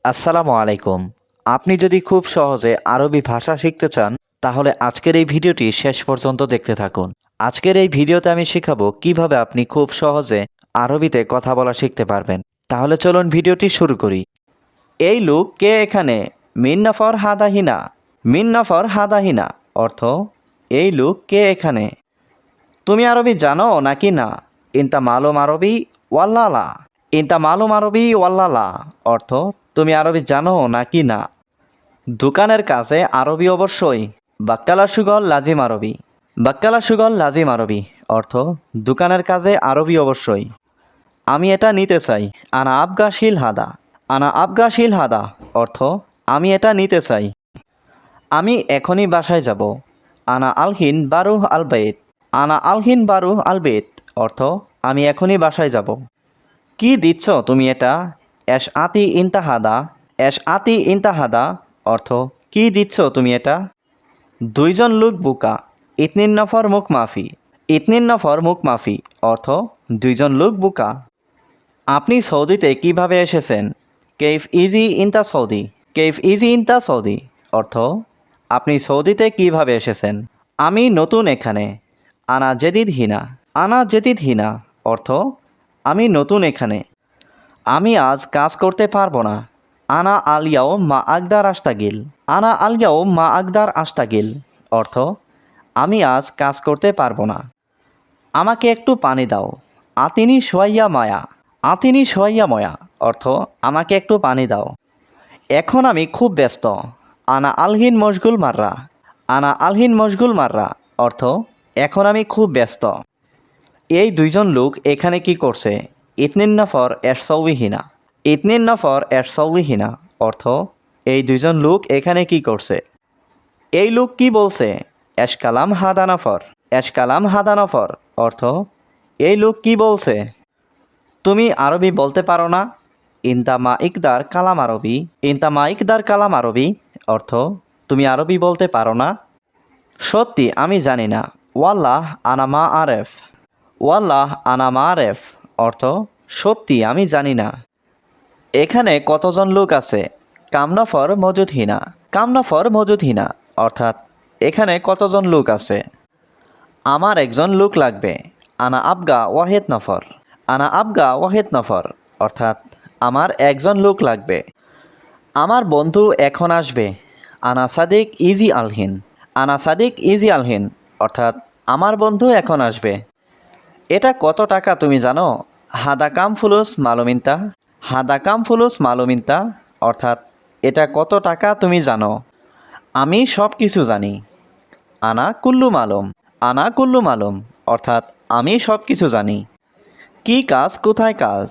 আসসালামু আলাইকুম। আপনি যদি খুব সহজে আরবি ভাষা শিখতে চান, তাহলে আজকের এই ভিডিওটি শেষ পর্যন্ত দেখতে থাকুন। আজকের এই ভিডিওতে আমি শেখাবো কিভাবে আপনি খুব সহজে আরবিতে কথা বলা শিখতে পারবেন। তাহলে চলুন ভিডিওটি শুরু করি। এই লোক কে এখানে? মিন নফর হাদাহিনা। মিন নফর হাদাহিনা অর্থ এই লোক কে এখানে? তুমি আরবি জানো নাকি না? ইনতা মালুম আরবি ওয়াল্লালা। ইনতা মালুম আরবি ওয়াল্লালা অর্থ তুমি আরবি জানো নাকি না? দোকানের কাছে আরবি অবশ্যই। বাক্কালা সুগল লাজিম আরবি। বাক্কালা সুগল লাজিম আরবি অর্থ দোকানের কাজে আরবি অবশ্যই। আমি এটা নিতে চাই। আনা আবগাশিল হাদা। আনা আবগাশিল হাদা অর্থ আমি এটা নিতে চাই। আমি এখনই বাসায় যাব। আনা আলহিন বারুহ আলবেত। আনা আলহিন বারুহ আলবেত অর্থ আমি এখনই বাসায় যাব। কি দিচ্ছ তুমি এটা? এস আতি ইন্তাহাদা। এস আতি ইন্তাহাদা অর্থ কি দিচ্ছ তুমি এটা? দুইজন লোক বোকা। ইতনিন নফর মুখ মাফি। ইতনিন নফর মুখ মাফি অর্থ দুইজন লোক বোকা। আপনি সৌদিতে কিভাবে এসেছেন? কেফ ইজি ইনতা সৌদি। কেফ ইজি ইনতা সৌদি অর্থ আপনি সৌদিতে কিভাবে এসেছেন? আমি নতুন এখানে। আনা জেদিদ হিনা। আনা জেদিদ হিনা অর্থ আমি নতুন এখানে। আমি আজ কাজ করতে পারবো না। আনা আলিয়াও মা আকদার আস্তাগিল। আনা আলিয়াও মা আকদার আস্তাগিল অর্থ আমি আজ কাজ করতে পারবো না। আমাকে একটু পানি দাও। আতিনি সোয়াইয়া মায়া। আতিনি সোয়াইয়া ময়া অর্থ আমাকে একটু পানি দাও। এখন আমি খুব ব্যস্ত। আনা আলহিন মশগুল মাররা। আনা আলহিন মশগুল মাররা অর্থ এখন আমি খুব ব্যস্ত। এই দুইজন লোক এখানে কি করছে? ইতনিন নফর এরসৌবিহিনা। ইতনিন নফর এরসৌবিহিনা অর্থ এই দুইজন লোক এখানে কি করছে? এই লোক কি বলছে? এশকালাম হাদা নফর। এশকালাম হাদা নফর অর্থ এই লোক কি বলছে? তুমি আরবি বলতে পারো না? ইনতা মা ইকদার কালাম আরবি। ইনতা মা ইকদার কালাম আরবি অর্থ তুমি আরবি বলতে পারো না? সত্যি আমি জানি না। ওয়াল্লাহ আনা মা আরেফ। ওয়াল্লাহ আনা মা আরেফ অর্থ সত্যি আমি জানি না। এখানে কতজন লোক আছে? কামনফর মজুদ হিনা। কামনফর মজুদ হিনা অর্থাৎ এখানে কতজন লোক আছে? আমার একজন লোক লাগবে। আনা আবগা ওয়াহেদ নফর। আনা আবগা ওয়াহেদ নফর অর্থাৎ আমার একজন লোক লাগবে। আমার বন্ধু এখন আসবে। আনা সাদিক ইজি আলহিন। আনা সাদিক ইজি আলহিন অর্থাৎ আমার বন্ধু এখন আসবে। এটা কত টাকা তুমি জানো? হাদা কাম ফুলুস মালুমিনতা। হাদা কাম ফুলুস মালুমিনতা অর্থাৎ এটা কত টাকা তুমি জানো? আমি সব কিছু জানি। আনা কুল্লু মালুম। আনা কুল্লু মালুম অর্থাৎ আমি সব কিছু জানি। কি কাজ কোথায় কাজ?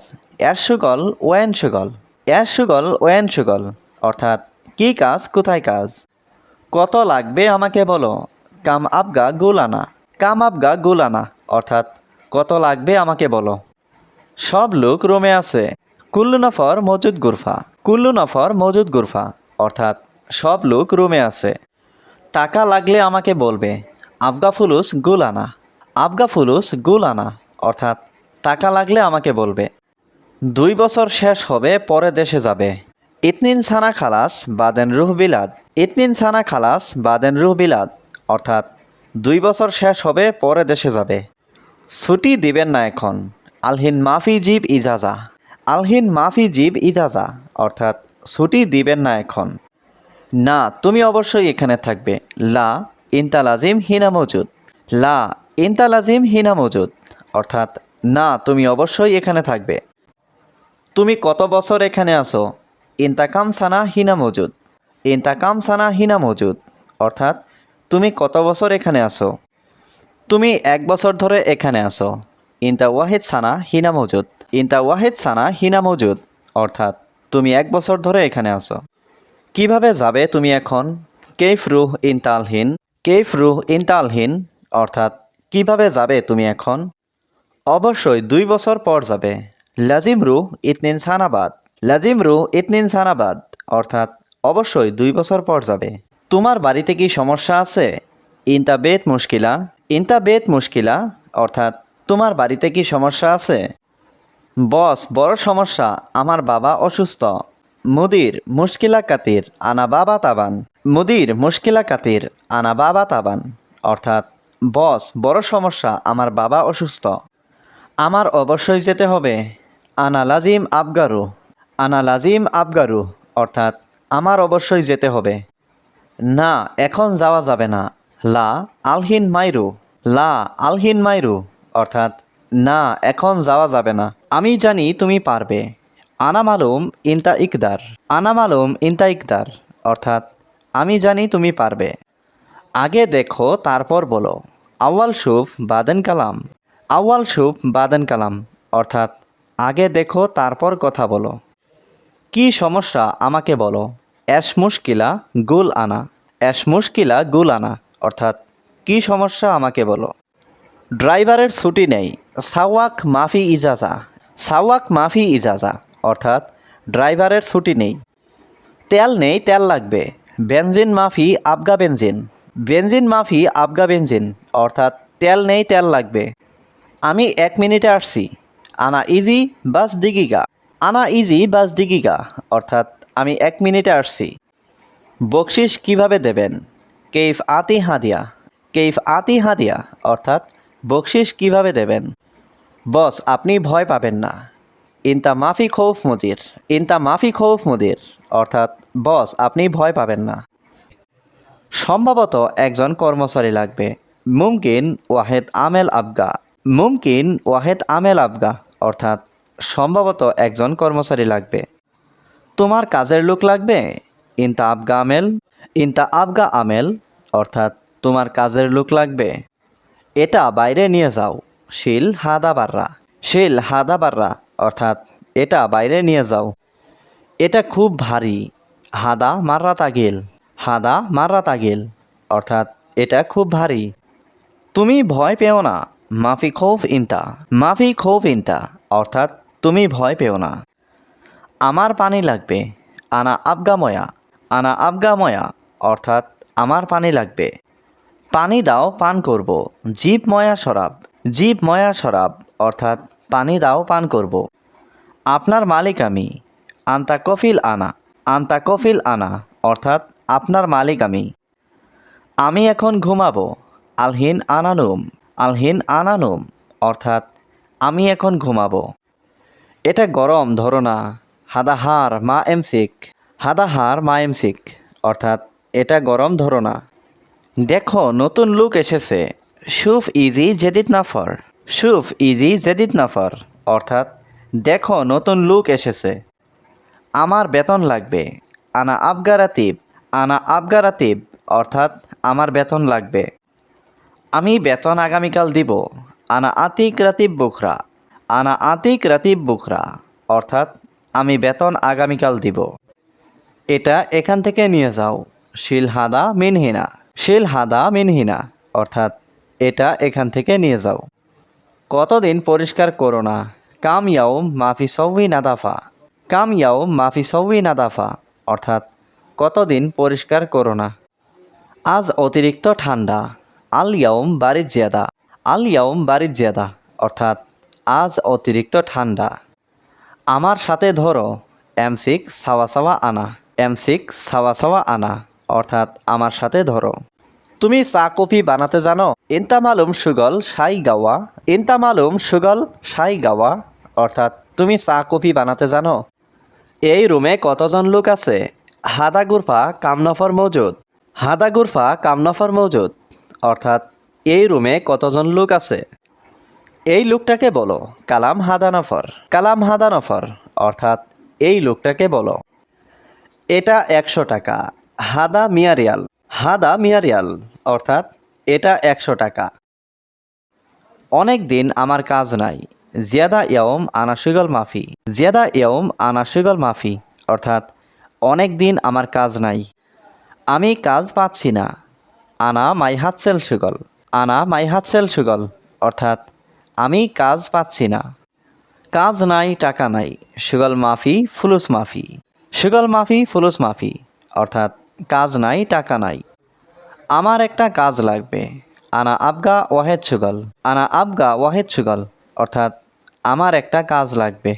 এর সুগল ওয়েন সুগল। এর সুগল ওয়েন সুগল অর্থাৎ কি কাজ কোথায় কাজ? কত লাগবে আমাকে বলো। কাম আবগা গুলানা। কাম আবগা গুলানা অর্থাৎ কত লাগবে আমাকে বলো। সব লোক রুমে আছে। কুল্লু নফর মজুদ গুরফা। কুল্লু নফর মজুদ গুরফা অর্থাৎ সব লোক রুমে আছে। টাকা লাগলে আমাকে বলবে। আবগা ফুলুস গুলানা। আবগা ফুলুস গুলানা অর্থাৎ টাকা লাগলে আমাকে বলবে। 2 বছর শেষ হবে পরে দেশে যাবে। ইতনিন সানা খালাস বাদেন রুহ বিলাদ। ইতনিন সানা খালাস বাদেন রুহ বিলাদ অর্থাৎ 2 বছর শেষ হবে পরে দেশে যাবে। ছুটি দিবেন না এখন। আলহিন মাফি জিব ইজাজা। আলহিন মাফি জিব ইজাজা অর্থাৎ ছুটি দিবেন না এখন। না তুমি অবশ্যই এখানে থাকবে। লা ইনতা লাজিম হিনা মজুদ। লা ইনতা লাজিম হিনা মজুদ অর্থাৎ না তুমি অবশ্যই এখানে থাকবে। তুমি কত বছর এখানে আসো? ইনতাকাম সানা হিনা মজুদ। ইনতাকাম সানা হিনা মজুদ অর্থাৎ তুমি কত বছর এখানে আসো? তুমি 1 বছর ধরে এখানে আসো। ইনতা ওয়াহিদ সানা হিনা মজুদ। ইনতা ওয়াহিদ সানা হিনা মজুদ অর্থাৎ তুমি 1 বছর ধরে এখানে আসো। কিভাবে যাবে তুমি এখন? কেফ রুহ ইনতালহিন। কেফ রুহ ইনতালহিন অর্থাৎ কিভাবে যাবে তুমি এখন? অবশ্যই 2 বছর পর যাবে। লাজিম রুহ ইতনিন সানাবাদ। লাজিম রুহ ইতনিন সানাবাদ অর্থাৎ অবশ্যই 2 বছর পর যাবে। তোমার বাড়িতে কি সমস্যা আছে? ইনতা বেত মুশকিলা। ইনতা বেত মুশকিলা অর্থাৎ তোমার বাড়িতে কি সমস্যা আছে? বস বড় সমস্যা, আমার বাবা অসুস্থ। মুদির মুশকিলা কাতির আনা বাবা তাবান। মুদির মুশকিলা কাতির আনা বাবা তাবান, অর্থাৎ বস বড় সমস্যা, আমার বাবা অসুস্থ। আমার অবশ্যই যেতে হবে। আনা লাজিম আবগারু। আনা লাজিম আবগারু, অর্থাৎ আমার অবশ্যই যেতে হবে। না, এখন যাওয়া যাবে না। লা আলহিন মাইরু। লা আলহিন মাইরু, অর্থাৎ না, এখন যাওয়া যাবে না। আমি জানি তুমি পারবে। আনা মালুম ইনতা ইকদার। আনা মালুম ইনতা ইকদার, অর্থাৎ আমি জানি তুমি পারবে। আগে দেখো তারপর বলো। আউয়াল শুফ বাদেন কালাম। আউয়াল শুফ বাদেন কালাম, অর্থাৎ আগে দেখো তারপর কথা বলো। কি সমস্যা আমাকে বলো। এস মুশকিলা গুল আনা। এস মুশকিলা গুল আনা, অর্থাৎ কি সমস্যা আমাকে বলো। ড্রাইভারের ছুটি নেই। সাওয়াক মাফি ইজাজা। সাওয়াক মাফি ইজাজা, অর্থাৎ ড্রাইভারের ছুটি নেই। তেল নেই, তেল লাগবে। বেনজিন মাফি আবগা বেনজিন। বেনজিন মাফি আবগা বেনজিন, অর্থাৎ তেল নেই, তেল লাগবে। আমি 1 মিনিটে আসছি। আনা ইজি বাস দিগিগা। আনা ইজি বাস দিগিগা, অর্থাৎ আমি 1 মিনিটে আসছি। বকশিস কিভাবে দেবেন। কেইফ আতি হাদিয়া। কেইফ আতি হাদিয়া, অর্থাৎ বকশিস কিভাবে দেবেন। বস আপনি ভয় পাবেন না। ইনতা মাফি খৌফ মুদির। ইনতা মাফি খৌফ মুদির, অর্থাৎ বস আপনি ভয় পাবেন না। সম্ভবত একজন কর্মচারী লাগবে। মুমকিন ওয়াহেদ আমেল আবগা। মুমকিন ওয়াহেদ আমেল আবগা, অর্থাৎ সম্ভবত একজন কর্মচারী লাগবে। তোমার কাজের লোক লাগবে। ইনতা আবগা আমেল। ইনতা আবগা আমেল, অর্থাৎ তোমার কাজের লোক লাগবে। এটা বাইরে নিয়ে যাও। শিল হাদা বাররা। শিল হাদা বাররা, অর্থাৎ এটা বাইরে নিয়ে যাও। এটা খুব ভারী। হাদা মাররা তাগিল। হাদা মাররা তাগিল, অর্থাৎ এটা খুব ভারী। তুমি ভয় পেও না। মাফি খৌফ ইনতা। মাফি খৌফ ইনতা, অর্থাৎ তুমি ভয় পেও না। আমার পানি লাগবে। আনা আবগা ময়া। আনা আবগা ময়া, অর্থাৎ আমার পানি লাগবে। পানি দাও পান করব। জিব ময়া শরাব। জিব ময়া শরাব, অর্থাৎ পানি দাও পান করব। আপনার মালিক আমি। আন্তা কফিল আনা। আন্তা কফিল আনা, অর্থাৎ আপনার মালিক আমি। আমি এখন ঘুমাবো। আলহিন আনানুম। আলহিন আনানুম, অর্থাৎ আমি এখন ঘুমাবো। এটা গরম ধরো না। হাদাহার মা এমসিক। হাদাহার মা এমসিক, অর্থাৎ এটা গরম ধরো না। দেখো নতুন লুক এসেছে। শুফ ইজি জেদিদ নাফর। শুফ ইজি জেদিদ নাফর, অর্থাৎ দেখো নতুন লুক এসেছে। আমার বেতন লাগবে। আনা আবগা রাতিব। আনা আবগা রাতিব, অর্থাৎ আমার বেতন লাগবে। আমি বেতন আগামীকাল দিব। আনা আতিক রাতিব বুখরা। আনা আতিক রাতিব বুখরা, অর্থাৎ আমি বেতন আগামীকাল দিব। এটা এখান থেকে নিয়ে যাও। শিল হাদা মিনহিনা। শিল হাদা মিনহিনা, অর্থাৎ এটা এখান থেকে নিয়ে যাও। কতদিন পরিষ্কার করো না। কাম ইয়াউম মাফি সৌই নাদাফা। কাম ইয়াউম মাফি সৌই নাদাফা, অর্থাৎ কতদিন পরিষ্কার করো না। আজ অতিরিক্ত ঠান্ডা। আল ইয়াউম বারিদ জিয়াদা। আল ইয়াউম বারিদ জিয়াদা, অর্থাৎ আজ অতিরিক্ত ঠান্ডা। আমার সাথে ধরো। এমসিক সাওয়া সাওয়া আনা। এমসিক সাওয়া সাওয়া আনা, অর্থাৎ আমার সাথে ধরো। তুমি চা কফি বানাতে জানো। ইনতা মালুম সুগল সাই গাওয়া। ইনতা মালুম সুগল সাই গাওয়া, অর্থাৎ তুমি চা কফি বানাতে জানো। এই রুমে কতজন লোক আছে। হাদা গুরফা কামনফর মৌজুদ। হাদা গুরফা কামনফর মৌজুদ, অর্থাৎ এই রুমে কতজন লোক আছে। এই লোকটাকে বলো। কালাম হাদা নফর। কালাম হাদা নফর, অর্থাৎ এই লোকটাকে বলো। এটা 100 টাকা। হাদা মিয়ারিয়াল। হাদা মিয়ারিয়াল, অর্থাৎ এটা 100 টাকা। অনেক দিন আমার কাজ নাই। জিয়াদা ইয়ম আনা শিগল মাফি। জিয়াদা ইয়ম আনা শিগল মাফি, অর্থাৎ অনেক দিন আমার কাজ নাই। আমি কাজ পাচ্ছি না। আনা মাই হাতসেল সুগল। আনা মাই হাতসেল সুগল, অর্থাৎ আমি কাজ পাচ্ছি না। কাজ নাই টাকা নাই। সুগল মাফি ফুলুস মাফি। সুগল মাফি ফুলুস মাফি, অর্থাৎ কাজ নাই টাকা নাই। আমার একটা কাজ লাগবে। আনা আবগা ওয়াহেদ সুগল। আনা আবগা ওয়াহেদ সুগল, অর্থাৎ আমার একটা কাজ লাগবে।